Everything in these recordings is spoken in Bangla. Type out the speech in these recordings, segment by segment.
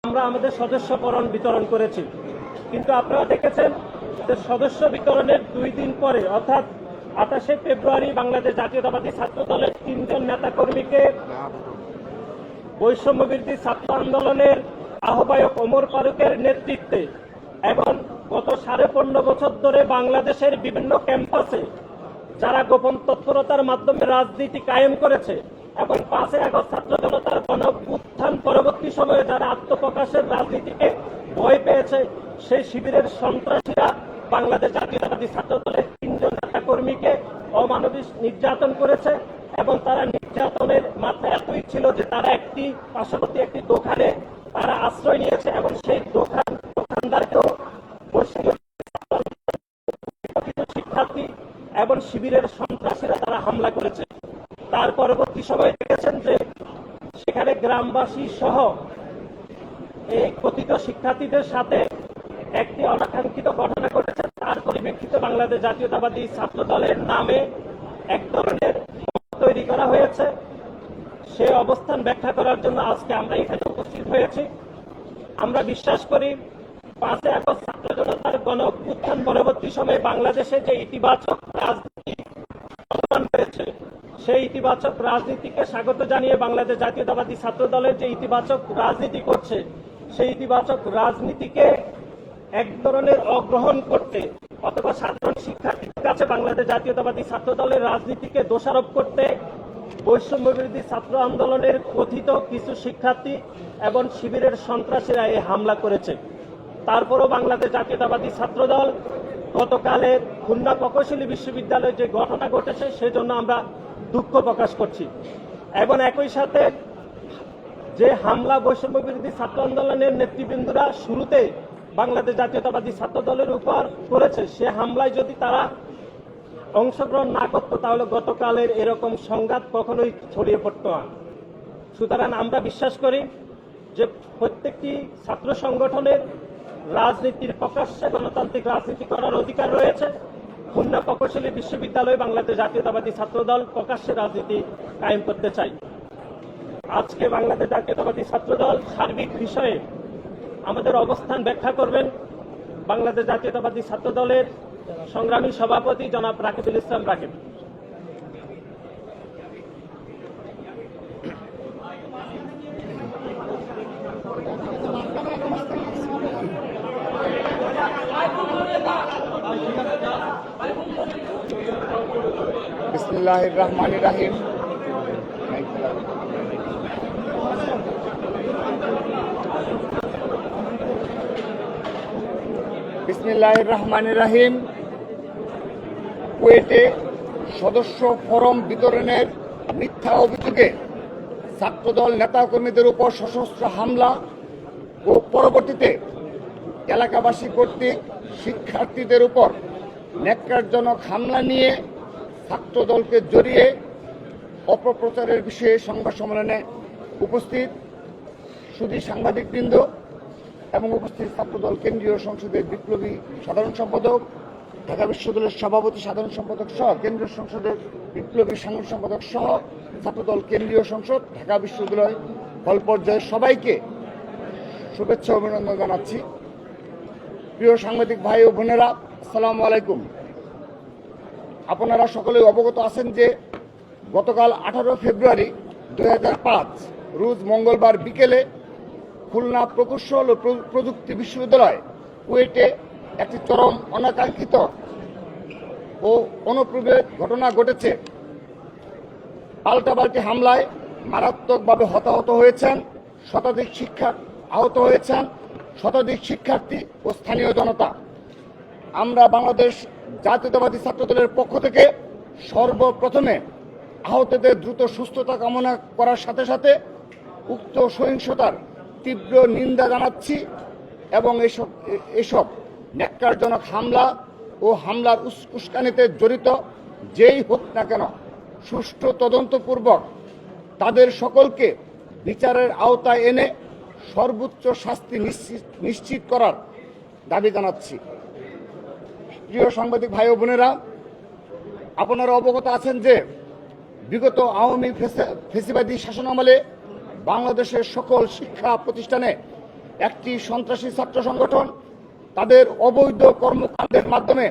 আমরা আমাদের সদস্যকরণ বিতরণ করেছি, কিন্তু আপনারা দেখেছেন যে সদস্য বিতরণের 2 দিন পরে অর্থাৎ 28শে ফেব্রুয়ারি বাংলাদেশ জাতীয়তাবাদী ছাত্র দলের 3 জন নেতাকর্মীকে বৈষম্য বিরোধী ছাত্র আন্দোলনের আহ্বায়ক ওমর ফারুকের নেতৃত্বে এবং গত 15.5 বছর ধরে বাংলাদেশের বিভিন্ন ক্যাম্পাসে যারা গোপন তৎপরতার মাধ্যমে রাজনীতি কায়েম করেছে এবং 5ই আগস্ট ছাত্র জনতার গণঅভ্যুত্থান পরবর্তী সময়ে যারা আত্মপ্রকাশের রাজনীতিকে ভয় পেয়েছে, সেই শিবিরের সন্ত্রাসীরা বাংলাদেশ জাতীয়তাবাদী ছাত্র দলের 3 জন নেতাকর্মীকে অমানবিক নির্যাতন করেছে এবং তারা নির্যাতনের মাত্রা এতই ছিল যে তারা পার্শ্ববর্তী একটি দোকানে তারা আশ্রয় নিয়েছে এবং সেই দোকানদারকেও শিক্ষার্থী এবং শিবিরের সন্ত্রাসীরা তারা হামলা করেছে। তার পরবর্তী সময়ে দেখেছেন যে সেখানে গ্রামবাসী সহ এই কথিত শিক্ষার্থীদের সাথে একটি অনাকাঙ্ক্ষিত ঘটনা ঘটেছে। তার পরিপ্রেক্ষিতে বাংলাদেশ জাতীয়তাবাদী ছাত্র দলের নামে এক ধরনের তৈরি করা হয়েছে। সে অবস্থান ব্যাখ্যা করার জন্য আজকে আমরা এখানে উপস্থিত হয়েছি। আমরা বিশ্বাস করি 5ই আগস্ট ছাত্র জনতার গণঅভ্যুত্থান পরবর্তী সময়ে বাংলাদেশে যে ইতিবাচক রাজনীতি হয়েছে, সেই ইতিবাচক রাজনীতিকে স্বাগত জানিয়ে বাংলাদেশ জাতীয়তাবাদী ছাত্র দলের যে ইতিবাচক রাজনীতি করছে, সেই ইতিবাচক রাজনীতিকে এক ধরনের অগ্রহণ করতে অথবা সাধারণ শিক্ষার্থীদের কাছে বাংলাদেশ জাতীয়তাবাদী ছাত্র দলের রাজনীতিকে দোষারোপ করতে বৈষম্য বিরোধী ছাত্র আন্দোলনের কথিত কিছু শিক্ষার্থী এবং শিবিরের সন্ত্রাসীরা এই হামলা করেছে। তারপরও বাংলাদেশ জাতীয়তাবাদী ছাত্র দল গতকালের খুলনা প্রকৌশলী বিশ্ববিদ্যালয়ে যে ঘটনা ঘটেছে সেজন্য আমরা দুঃখ প্রকাশ করছি এবং একই সাথে যে হামলা বৈষম্য বিরোধী ছাত্র আন্দোলনের নেতৃবৃন্দরা শুরুতে বাংলাদেশ জাতীয়তাবাদী ছাত্র দলের উপর করেছে, সে হামলায় যদি তারা অংশগ্রহণ না করত তাহলে গতকালের এরকম সংঘাত কখনোই ছড়িয়ে পড়ত না। সুতরাং আমরা বিশ্বাস করি যে প্রত্যেকটি ছাত্র সংগঠনের রাজনীতির প্রকাশ্যে গণতান্ত্রিক রাজনীতি করার অধিকার রয়েছে। খুলনা প্রকৌশলী বিশ্ববিদ্যালয়ে বাংলাদেশ জাতীয়তাবাদী ছাত্র দল প্রকাশ্যে রাজনীতি কায়েম করতে চাই। আজকে বাংলাদেশ জাতীয়তাবাদী ছাত্র দল সার্বিক বিষয়ে আমাদের অবস্থান ব্যাখ্যা করবেন বাংলাদেশ জাতীয়তাবাদী ছাত্র দলের সংগ্রামী সভাপতি জনাব রাকিবুল ইসলাম রাকিব। বিসমিল্লাহির রহমানির রহিম। বিসমিল্লাহির রহমানির রহিম। কুয়েটে সদস্য ফরম বিতরণের মিথ্যা অভিযোগে ছাত্রদল নেতাকর্মীদের উপর সশস্ত্র হামলা ও পরবর্তীতে এলাকাবাসী কর্তৃক শিক্ষার্থীদের উপর ন্যাক্কারজনক হামলা নিয়ে ছাত্রদলকে জড়িয়ে অপপ্রচারের বিষয়ে সংবাদ সম্মেলনে উপস্থিত সুধী সাংবাদিকবৃন্দ এবং উপস্থিত ছাত্রদল কেন্দ্রীয় সংসদের বিপ্লবী সাধারণ সম্পাদক, ঢাকা বিশ্ববিদ্যালয়ের সভাপতি সাধারণ সম্পাদক সহ কেন্দ্রীয় সংসদের বিপ্লবী সাধারণ সম্পাদক সহ ছাত্রদল কেন্দ্রীয় সংসদ, ঢাকা বিশ্ববিদ্যালয় হল পর্যায়ের সবাইকে শুভেচ্ছা অভিনন্দন জানাচ্ছি। প্রিয় সাংবাদিক ভাই ও বোনেরা, আসসালামু আলাইকুম। আপনারা সকলেই অবগত আছেন যে গতকাল 18 ফেব্রুয়ারি 2005 রোজ মঙ্গলবার বিকেলে খুলনা প্রকৌশল ও প্রযুক্তি বিশ্ববিদ্যালয় কুয়েটে একটি চরম অনাকাঙ্ক্ষিত ও অনুপ্রবেশ ঘটনা ঘটেছে। পাল্টাপাল্টি হামলায় মারাত্মকভাবে হতাহত হয়েছেন শতাধিক শিক্ষার্থী ও স্থানীয় জনতা। আমরা বাংলাদেশ জাতীয়তাবাদী ছাত্র দলের পক্ষ থেকে সর্বপ্রথমে আহতদের দ্রুত সুস্থতা কামনা করার সাথে সাথে উক্ত সহিংসতার তীব্র নিন্দা জানাচ্ছি এবং এসব ন্যাক্কারজনক হামলা ও হামলার উস্কানিতে জড়িত যেই হোক না কেন সুষ্ঠু তদন্তপূর্বক তাদের সকলকে বিচারের আওতায় এনে সর্বোচ্চ শাস্তি নিশ্চিত করার দাবি জানাচ্ছি। প্রিয় সাংবাদিক ভাই ও বোনেরা, আপনারা অবগত আছেন যে বিগত আওয়ামী ফ্যাসিবাদী শাসনামলে বাংলাদেশের সকল শিক্ষা প্রতিষ্ঠানে একটি সন্ত্রাসী ছাত্র সংগঠন তাদের অবৈধ কর্মকাণ্ডের মাধ্যমে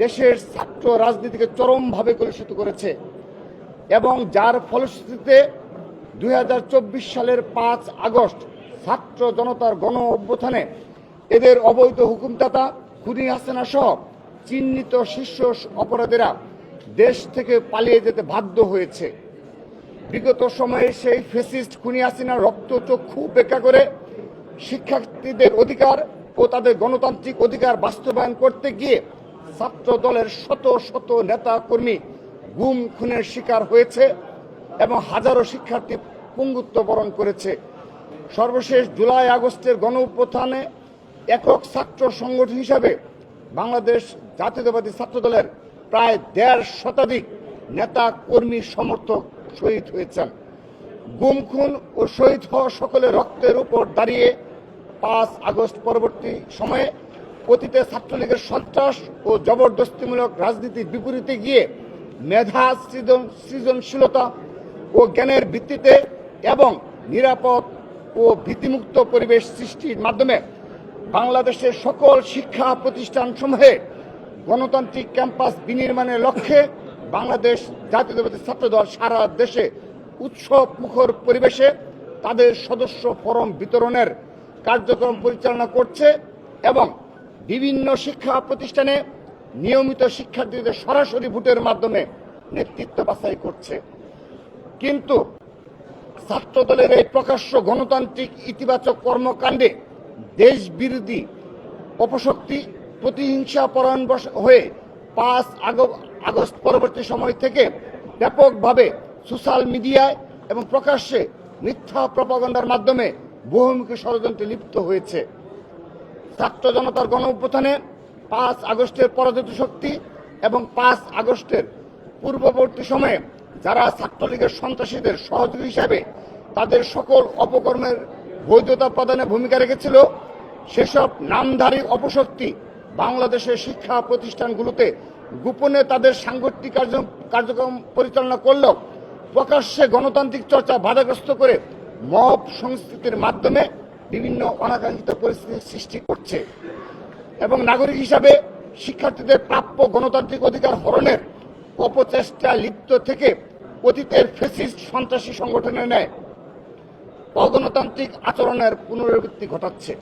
দেশের ছাত্র রাজনীতিকে চরমভাবে কলুষিত করেছে এবং যার ফলশ্রুতিতে 2024 সালের 5 আগস্ট ছাত্র জনতার গণ অভ্যুত্থানে এদের অবৈধ হুকুমদাতা খুনি হাসিনা সহ চিহ্নিত শীর্ষ অপরাধীরা দেশ থেকে পালিয়ে যেতে বাধ্য হয়েছে। বিগত সময়ে সেই ফ্যাসিস্ট খুনি হাসিনার রক্তচক্ষু উপেক্ষা করে শিক্ষার্থীদের অধিকার ও তাদের গণতান্ত্রিক অধিকার বাস্তবায়ন করতে গিয়ে ছাত্র দলের শত শত নেতা কর্মী গুম খুনের শিকার হয়েছে এবং হাজারো শিক্ষার্থী পঙ্গুত্ব বরণ করেছে। সর্বশেষ জুলাই আগস্টের গণ অভ্যুত্থানে একক ছাত্র সংগঠন হিসাবে বাংলাদেশ জাতীয়তাবাদী ছাত্র দলের প্রায় 1.5 শতাধিক নেতা কর্মী সমর্থক শহীদ হয়েছেন। গুম খুন ও শহীদ হওয়া সকলের রক্তের উপর দাঁড়িয়ে 5 আগস্ট পরবর্তী সময়ে অতীতে ছাত্রলীগের সন্ত্রাস ও জবরদস্তিমূলক রাজনীতির বিপরীতে গিয়ে মেধা সৃজনশীলতা ও জ্ঞানের ভিত্তিতে এবং নিরাপদ ও ভীতিমুক্ত পরিবেশ সৃষ্টির মাধ্যমে বাংলাদেশের সকল শিক্ষা প্রতিষ্ঠানসমূহে গণতান্ত্রিক ক্যাম্পাস বিনির্মাণের লক্ষ্যে বাংলাদেশ জাতীয়তাবাদী ছাত্রদল সারা দেশে উৎসব মুখর পরিবেশে তাদের সদস্য ফরম বিতরণের কার্যক্রম পরিচালনা করছে এবং বিভিন্ন শিক্ষা প্রতিষ্ঠানে নিয়মিত শিক্ষার্থীদের সরাসরি ভোটের মাধ্যমে নেতৃত্ব বাছাই করছে। কিন্তু ছাত্রদলের এই প্রকাশ্য গণতান্ত্রিক ইতিবাচক কর্মকাণ্ডে দেশবিরোধী অপশক্তি প্রতিহিংসা পরায়ণ হয়ে 5 আগস্ট পরবর্তী সময় থেকে ব্যাপকভাবে সোশ্যাল মিডিয়ায় এবং প্রকাশ্যে মিথ্যা প্রপাগান্ডার মাধ্যমে বহুমুখী ষড়যন্ত্রে লিপ্ত হয়েছে। ছাত্র জনতার গণ অভ্যুত্থানে 5 আগস্টের পরাজিত শক্তি এবং 5 আগস্টের পূর্ববর্তী সময়ে যারা ছাত্রলীগের সন্ত্রাসীদের সহযোগী হিসাবে তাদের সকল অপকর্মের বৈধতা প্রদানে ভূমিকা রেখেছিল, সেসব নামধারী অপশক্তি বাংলাদেশের শিক্ষা প্রতিষ্ঠানগুলোতে গোপনে তাদের সাংগঠনিক কার্যক্রম পরিচালনা করলেও প্রকাশ্যে গণতান্ত্রিক চর্চা বাধাগ্রস্ত করে মব সংস্কৃতির মাধ্যমে বিভিন্ন অনাকাঙ্ক্ষিত পরিস্থিতির সৃষ্টি করছে এবং নাগরিক হিসাবে শিক্ষার্থীদের প্রাপ্য গণতান্ত্রিক অধিকার হরণের অপচেষ্টা লিপ্ত থেকে অতীতের ফ্যাসিস্ট সন্ত্রাসী সংগঠনের ন্যায় অগণতান্ত্রিক আচরণের পুনরাবৃত্তি ঘটাচ্ছে।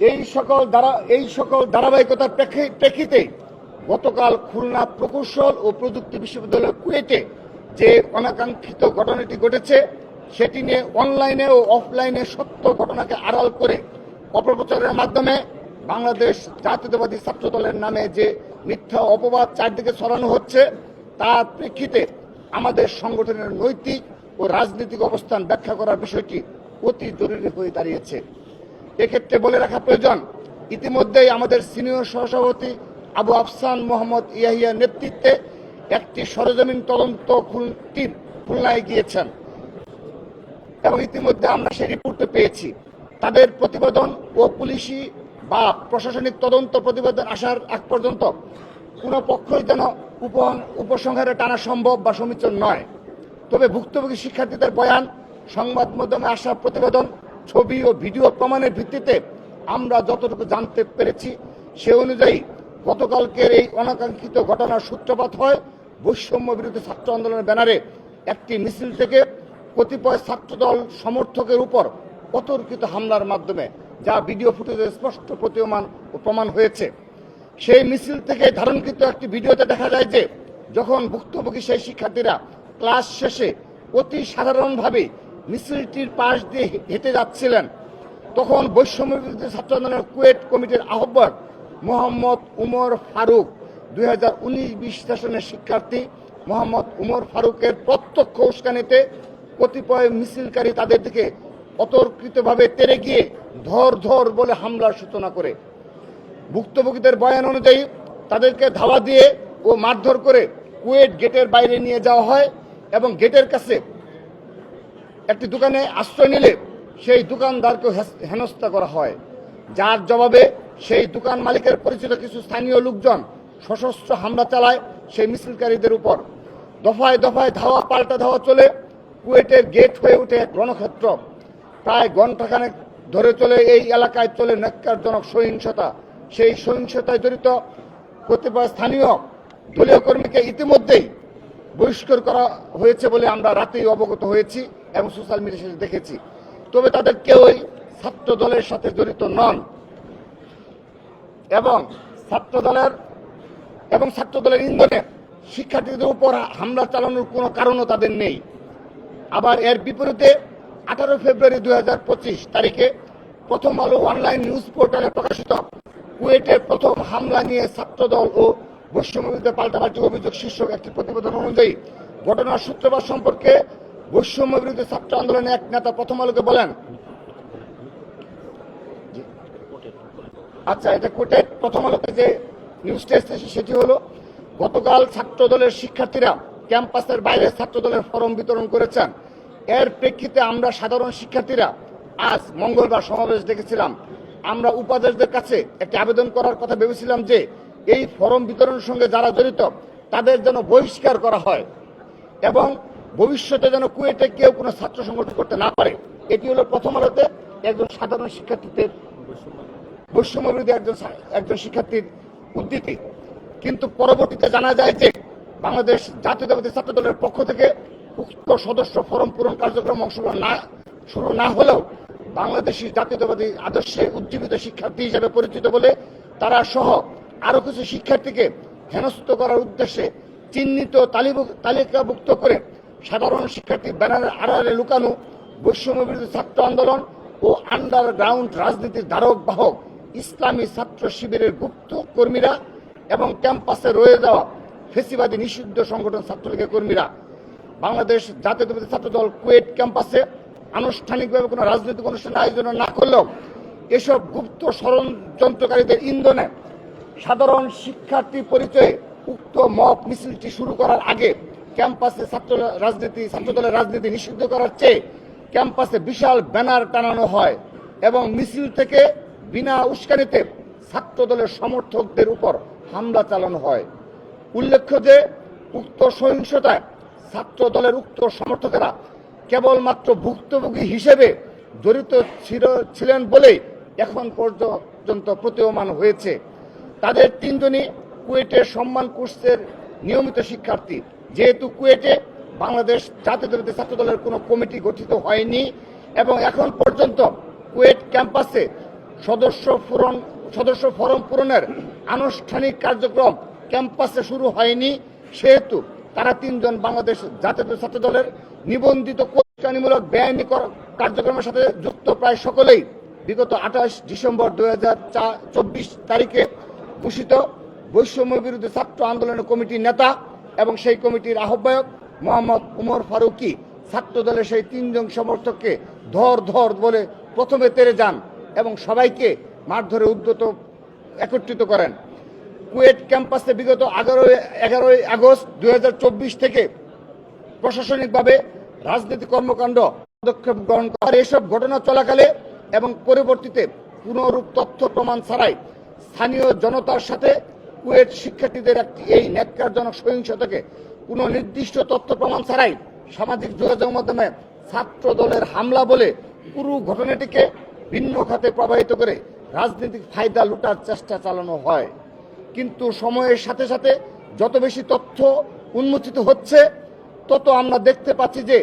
এই সকল ধারাবাহিকতার প্রেক্ষিতে গতকাল খুলনা প্রকৌশল ও প্রযুক্তি বিশ্ববিদ্যালয় কুয়েটে যে অনাকাঙ্ক্ষিত ঘটনাটি ঘটেছে সেটি নিয়ে অনলাইনে ও অফলাইনে সত্য ঘটনাকে আড়াল করে অপপ্রচারের মাধ্যমে বাংলাদেশ জাতীয়তাবাদী ছাত্র দলের নামে যে মিথ্যা অপবাদ চারদিকে ছড়ানো হচ্ছে তার প্রেক্ষিতে আমাদের সংগঠনের নৈতিক ও রাজনৈতিক অবস্থান ব্যাখ্যা করার বিষয়টি অতি জরুরি হয়ে দাঁড়িয়েছে। এক্ষেত্রে বলে রাখা প্রয়োজন, ইতিমধ্যেই আমাদের সিনিয়র সহসভাপতি আবু আফসান মোহাম্মদ ইয়াহিয়ার নেতৃত্বে একটি সরেজমিন তদন্ত টিম খুলনায় গিয়েছেন এবং ইতিমধ্যে আমরা সেই রিপোর্টে পেয়েছি। তাদের প্রতিবেদন ও পুলিশি বা প্রশাসনিক তদন্ত প্রতিবেদন আসার আগ পর্যন্ত কোনো পক্ষই যেন উপসংহারে টানা সম্ভব বা সমীচীন নয়। তবে ভুক্তভোগী শিক্ষার্থীদের বয়ান, সংবাদ মাধ্যমে আসা প্রতিবেদন, ছবি ও ভিডিও প্রমাণের ভিত্তিতে আমরা যতটুকু জানতে পেরেছি সে অনুযায়ী গতকালকের এই অনাকাঙ্ক্ষিত ঘটনার সূত্রপাত হয় বৈষম্য বিরোধী ছাত্র আন্দোলনের ব্যানারে একটি মিছিল থেকে কতিপয় ছাত্রদল সমর্থকের উপর অতর্কিত হামলার মাধ্যমে, যা ভিডিও ফুটেজে স্পষ্ট প্রতীয়মান ও প্রমাণ হয়েছে। সেই মিছিল থেকে ধারণকৃত একটি ভিডিওতে দেখা যায় যে যখন ভুক্তভোগী সেই শিক্ষার্থীরা ক্লাস শেষে অতি সাধারণভাবে মিছিলটির পাশ দিয়ে হেঁটে যাচ্ছিলেন, তখন বৈষম্য বিরোধী ছাত্র আন্দোলনের কুয়েট কমিটির আহ্বায়ক মোহাম্মদ উমর ফারুক 2019-20 সেশনের শিক্ষার্থী মোহাম্মদ উমর ফারুকের প্রত্যক্ষ উস্কানিতে কতিপয় মিছিলকারী তাদের দিকে অতর্কিতভাবে তেড়ে গিয়ে ধর বলে হামলার সূচনা করে। ভুক্তভোগীদের বয়ান অনুযায়ী তাদেরকে ধাওয়া দিয়ে ও মারধর করে কুয়েট গেটের বাইরে নিয়ে যাওয়া হয় এবং গেটের কাছে একটি দোকানে আশ্রয় নিলে সেই দোকানদারকে হেনস্থা করা হয়, যার জবাবে সেই দোকান মালিকের পরিচিত কিছু স্থানীয় লোকজন সশস্ত্র হামলা চালায় সেই মিছিলকারীদের উপর। দফায় দফায় ধাওয়া পাল্টা ধাওয়া চলে কুয়েটের গেট হয়ে ওঠে এক রণক্ষেত্র। প্রায় ঘণ্টাখানেক ধরে চলে এই এলাকায় চলে ন্যাক্কারজনক সহিংসতা। সেই সহিংসতায় জড়িত কতিপয় স্থানীয় দলীয় কর্মীকে ইতিমধ্যেই বহিষ্কার করা হয়েছে বলে আমরা রাতেই অবগত হয়েছি এবং সোশ্যাল মিডিয়ায় দেখেছি। তবে তাদের কেউই ছাত্র দলের সাথে জড়িত নন এবং ছাত্র দলের ইন্ধনে শিক্ষার্থীদের উপর হামলা চালানোর কোনো কারণও তাদের নেই। আবার এর বিপরীতে 18 ফেব্রুয়ারি 2025 তারিখে প্রথম আলো অনলাইন নিউজ পোর্টালে প্রকাশিত কুয়েটের প্রথম হামলা নিয়ে ছাত্রদল ও বৈষম্যবিরোধী পাল্টাপাল্টি অভিযোগ শীর্ষক একটি প্রতিবেদন অনুযায়ী ঘটনার সূত্রপাত সম্পর্কে বৈষম্য বিরোধী ছাত্র আন্দোলনের এক নেতা প্রথম আলোকে বলেন, আচ্ছা, এটা কোর্টের প্রথম আলোতে যে নিউজটা এসেছে সেটি হলো, গতকাল ছাত্র দলের শিক্ষার্থীরা ক্যাম্পাসের বাইরে ছাত্র দলের ফরম বিতরণ করেছেন। এর প্রেক্ষিতে আমরা সাধারণ শিক্ষার্থীরা আজ মঙ্গলবার সমাবেশ ডেকেছিলাম। আমরা উপাধ্যক্ষদের কাছে একটি আবেদন করার কথা ভেবেছিলাম যে এই ফরম বিতরণের সঙ্গে যারা জড়িত তাদের যেন বহিষ্কার করা হয় এবং ভবিষ্যতে যেন কুয়েটে কেউ কোনো ছাত্র সংগঠন করতে না পারে। এটি হলো প্রথম আলোতে একজন সাধারণ শিক্ষার্থীদের বৈষম্য বিরোধী একজন শিক্ষার্থীর উদ্ধৃতি। কিন্তু পরবর্তীতে জানা যায় যে বাংলাদেশ জাতীয়তাবাদী ছাত্র দলের পক্ষ থেকে উক্ত সদস্য ফরম পূরণ কার্যক্রম অংশগ্রহণ শুরু না হলেও বাংলাদেশি জাতীয়তাবাদী আদর্শে উজ্জীবিত শিক্ষার্থী হিসেবে পরিচিত বলে তারা সহ আরো কিছু শিক্ষার্থীকে হেনস্থ করার উদ্দেশ্যে চিহ্নিত তালিকাভুক্ত করে সাধারণ শিক্ষার্থী ব্যানারের আড়ালে লুকানো বৈষম্য বিরোধী ছাত্র আন্দোলন ও আন্ডারগ্রাউন্ড রাজনীতির ধারক বাহক ইসলামী ছাত্র শিবিরের গুপ্ত কর্মীরা এবং ক্যাম্পাসে রয়ে যাওয়া ফেসিবাদী নিষিদ্ধ সংগঠন ছাত্রলীগের কর্মীরা বাংলাদেশ জাতীয়তাবাদী ছাত্র দল কুয়েট ক্যাম্পাসে আনুষ্ঠানিকভাবে কোনো রাজনৈতিক অনুষ্ঠান আয়োজন না করলেও এসব গুপ্ত ষড়যন্ত্রকারীদের ইন্ধনে সাধারণ শিক্ষার্থী পরিচয়ে উক্ত মক মিছিলটি শুরু করার আগে ক্যাম্পাসে ছাত্র দলের রাজনীতি নিষিদ্ধ করার চেয়ে ক্যাম্পাসে বিশাল ব্যানার টানানো হয় এবং মিছিল থেকে বিনা উস্কানিতে ছাত্র দলের সমর্থকদের উপর হামলা চালানো হয়। উল্লেখ্য যে উক্ত সহিংসতায় ছাত্র দলের উক্ত সমর্থকেরা কেবলমাত্র ভুক্তভোগী হিসেবে জড়িত ছিলেন বলেই এখন পর্যন্ত প্রতীয়মান হয়েছে। তাদের তিনজনই কুয়েটের সম্মান কোর্সের নিয়মিত শিক্ষার্থী। যেহেতু কুয়েটে বাংলাদেশ জাতীয়তাবাদী ছাত্র দলের কোনো কমিটি গঠিত হয়নি এবং এখন পর্যন্ত কুয়েট ক্যাম্পাসে সদস্য ফরম পূরণের আনুষ্ঠানিক কার্যক্রম ক্যাম্পাসে শুরু হয়নি, সেহেতু তারা তিনজন বাংলাদেশ জাতীয় ছাত্র দলের নিবন্ধিত কোষ্টানিমূলক বেআইনি কার্যক্রমের সাথে যুক্ত প্রায় সকলেই বিগত 28 ডিসেম্বর 2024 তারিখে ঘোষিত বৈষম্য বিরোধী ছাত্র আন্দোলনের কমিটির নেতা এবং সেই কমিটির আহ্বায়ক মোহাম্মদ উমর ফারুকি ছাত্র দলের সেই তিনজন সমর্থককে ধর বলে প্রথমে তেড়ে যান এবং সবাইকে মারধরে একত্রিত করেন। কুয়েট ক্যাম্পাসে বিগত 11 আগস্ট 2024 থেকে প্রশাসনিকভাবে রাজনৈতিক কর্মকাণ্ড পদক্ষেপ গ্রহণ করে। এসব ঘটনা চলাকালে এবং পরবর্তীতে পুনরূপ তথ্য প্রমাণ ছাড়াই স্থানীয় জনতার সাথে কুয়েট শিক্ষার্থীদের এই ন্যাক্কারজনক সহিংসতাকে কোনো নির্দিষ্ট তথ্য প্রমাণ ছাড়াই সামাজিক যোগাযোগ মাধ্যমে ছাত্র দলের হামলা বলে পুরো ঘটনাটিকে ভিন্ন খাতে প্রবাহিত করে রাজনৈতিক ফায়দা লুটার চেষ্টা চালানো হয়। কিন্তু সময়ের সাথে সাথে যত বেশি তথ্য উন্মোচিত হচ্ছে তত আমরা দেখতে পাচ্ছি যে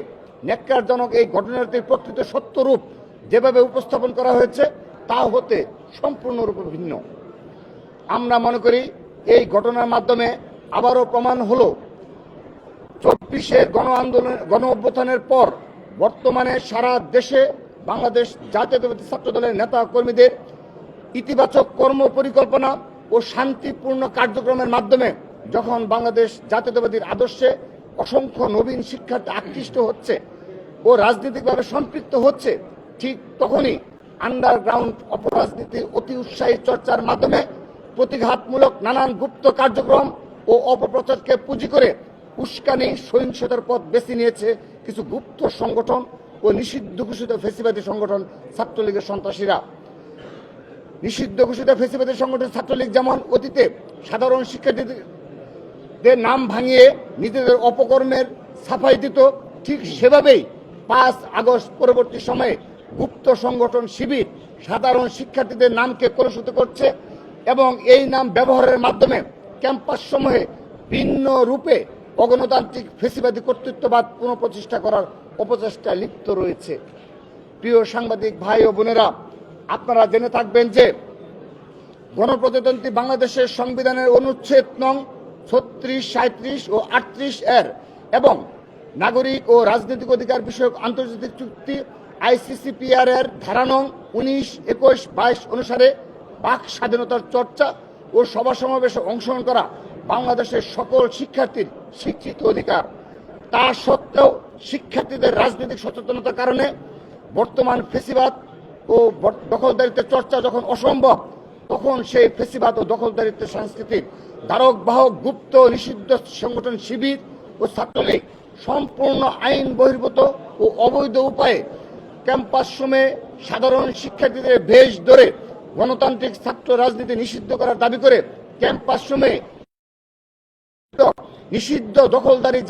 ন্যাক্কারজনক এই ঘটনাটির প্রকৃত সত্য রূপ যেভাবে উপস্থাপন করা হয়েছে তা হতে সম্পূর্ণরূপে ভিন্ন। আমরা মনে করি এই ঘটনার মাধ্যমে আবারও প্রমাণ হলো 24-এর গণ অভ্যুত্থানের পর বর্তমানে সারা দেশে বাংলাদেশ জাতীয়তাবাদী ছাত্র দলের নেতা কর্মীদের ইতিবাচক কর্ম পরিকল্পনা ও শান্তিপূর্ণ কার্যক্রমের মাধ্যমে যখন বাংলাদেশ জাতীয়তাবাদীর আদর্শে অসংখ্য নবীন শিক্ষার্থী আকৃষ্ট হচ্ছে ও রাজনৈতিকভাবে সম্পৃক্ত হচ্ছে, ঠিক তখনই আন্ডারগ্রাউন্ড অপরাজনীতির অতি উৎসাহী চর্চার মাধ্যমে প্রতিঘাতমূলক নানান গুপ্ত কার্যক্রম ও অপপ্রচারকে পুঁজি করে উস্কানি সহিংসতার পথ বেছে নিয়েছে কিছু গুপ্ত সংগঠন ও নিষিদ্ধ ঘোষিত ফেসিবাদী সংগঠন ছাত্রলীগের সন্ত্রাসীরা। নিষিদ্ধ ঘোষিত ফেসিবাদী সংগঠন ছাত্রলীগ যেমন অতীতে সাধারণ শিক্ষার্থীদের নাম ভাঙিয়ে নিজেদের অপকর্মের সাফাই দিত, ঠিক সেভাবেই 5 আগস্ট পরবর্তী সময়ে গুপ্ত সংগঠন শিবির সাধারণ শিক্ষার্থীদের নামকে কলুষিত করছে এবং এই নাম ব্যবহারের মাধ্যমে ক্যাম্পাস সমূহে ভিন্ন রূপে অগণতান্ত্রিক ফেসিবাদী কর্তৃত্ববাদ পুনঃপ্রতিষ্ঠা করার অপচেষ্টায় লিপ্ত রয়েছে। প্রিয় সাংবাদিক ভাই ও বোনেরা, আপনারা জেনে থাকবেন যে গণপ্রজাতন্ত্রী বাংলাদেশের সংবিধানের অনুচ্ছেদ নং 36, 37 ও 38 এর এবং নাগরিক ও রাজনৈতিক অধিকার বিষয়ক আন্তর্জাতিক চুক্তি ICCPR এর ধারা নং 19, 21, 22 অনুসারে বাক স্বাধীনতার চর্চা ও সভা সমাবেশে অংশগ্রহণ করা বাংলাদেশের সকল শিক্ষার্থীর স্বীকৃত অধিকার। তা সত্ত্বেও শিক্ষার্থীদের রাজনৈতিক সচেতনতার কারণে বর্তমান ফেসিবাদ ও দখলদারিত্বের চর্চা যখন অসম্ভব, তখন সেই ফেসিবাদ ও দখলদারিত্বের সংস্কৃতির ধারক বাহক গুপ্ত নিষিদ্ধ সংগঠন শিবির ও ছাত্রলীগ সম্পূর্ণ আইন বহির্ভূত ও অবৈধ উপায়ে ক্যাম্পাস সমূহে সাধারণ শিক্ষার্থীদের ভেষ ধরে গণতান্ত্রিক ছাত্র রাজনীতি নিষিদ্ধ করার দাবি করে ক্যাম্পাস সমূহে নিষিদ্ধ দখলদারি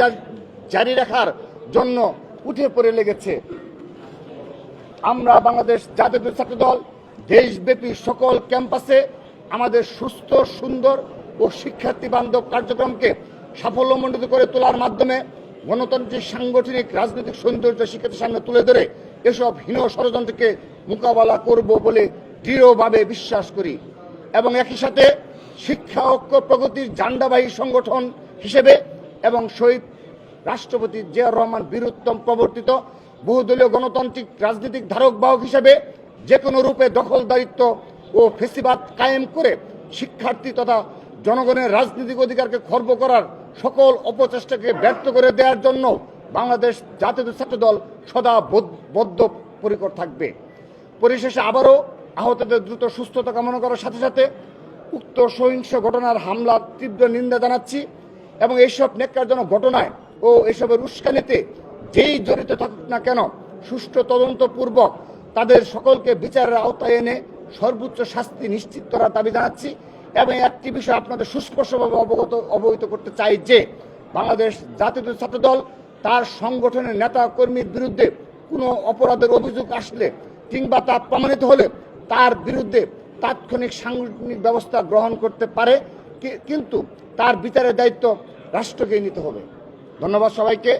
জারি রাখার জন্য উঠে পড়ে লেগেছে। আমরা বাংলাদেশ জাতীয় ছাত্র দল দেশব্যাপী সকল ক্যাম্পাসে আমাদের সুস্থ, সুন্দর ও শিক্ষার্থী বান্ধব কার্যক্রমকে সাফল্যমণ্ডিত করে তোলার মাধ্যমে গণতান্ত্রিক সাংগঠনিক রাজনৈতিক সৌন্দর্য শিক্ষার্থীর সামনে তুলে ধরে এসব হীন ষড়যন্ত্রকে মোকাবেলা করব বলে দৃঢ়ভাবে বিশ্বাস করি এবং একই সাথে শিক্ষা ঐক্য প্রগতির ঝান্ডাবাহী সংগঠন হিসেবে এবং শহীদ রাষ্ট্রপতি জিয়াউর রহমান বীরুত্তম প্রবর্তিত বহুদলীয় গণতান্ত্রিক রাজনৈতিক ধারক বাহক হিসেবে যে কোনো রূপে দখলদারিত্ব ও ফেসিবাদ কায়েম করে শিক্ষার্থী তথা জনগণের রাজনৈতিক অধিকারকে খর্ব করার সকল অপচেষ্টাকে ব্যর্থ করে দেওয়ার জন্য বাংলাদেশ জাতীয় ছাত্র দল সদা বদ্ধপরিকর থাকবে। পরিশেষে আবারও আহতদের দ্রুত সুস্থতা কামনা করার সাথে সাথে উক্ত সহিংস ঘটনার হামলার তীব্র নিন্দা জানাচ্ছি এবং এইসব ন্যাক্কারজনক ঘটনায় ও এসবের উস্কানিতে যেই জড়িত থাকুক না কেন সুষ্ঠু তদন্তপূর্বক তাদের সকলকে বিচারের আওতায় এনে সর্বোচ্চ শাস্তি নিশ্চিত করার দাবি জানাচ্ছি এবং একটি বিষয় আপনাদের সুস্পষ্টভাবে অবহিত করতে চাই যে বাংলাদেশ জাতীয় ছাত্র দল তার সংগঠনের নেতা কর্মীর বিরুদ্ধে কোনো অপরাধের অভিযোগ আসলে কিংবা তা প্রমাণিত হলে তার বিরুদ্ধে তাৎক্ষণিক সাংগঠনিক ব্যবস্থা গ্রহণ করতে পারে, কিন্তু তার বিচারের দায়িত্ব রাষ্ট্রকে নিতে হবে। ধন্যবাদ সবাইকে।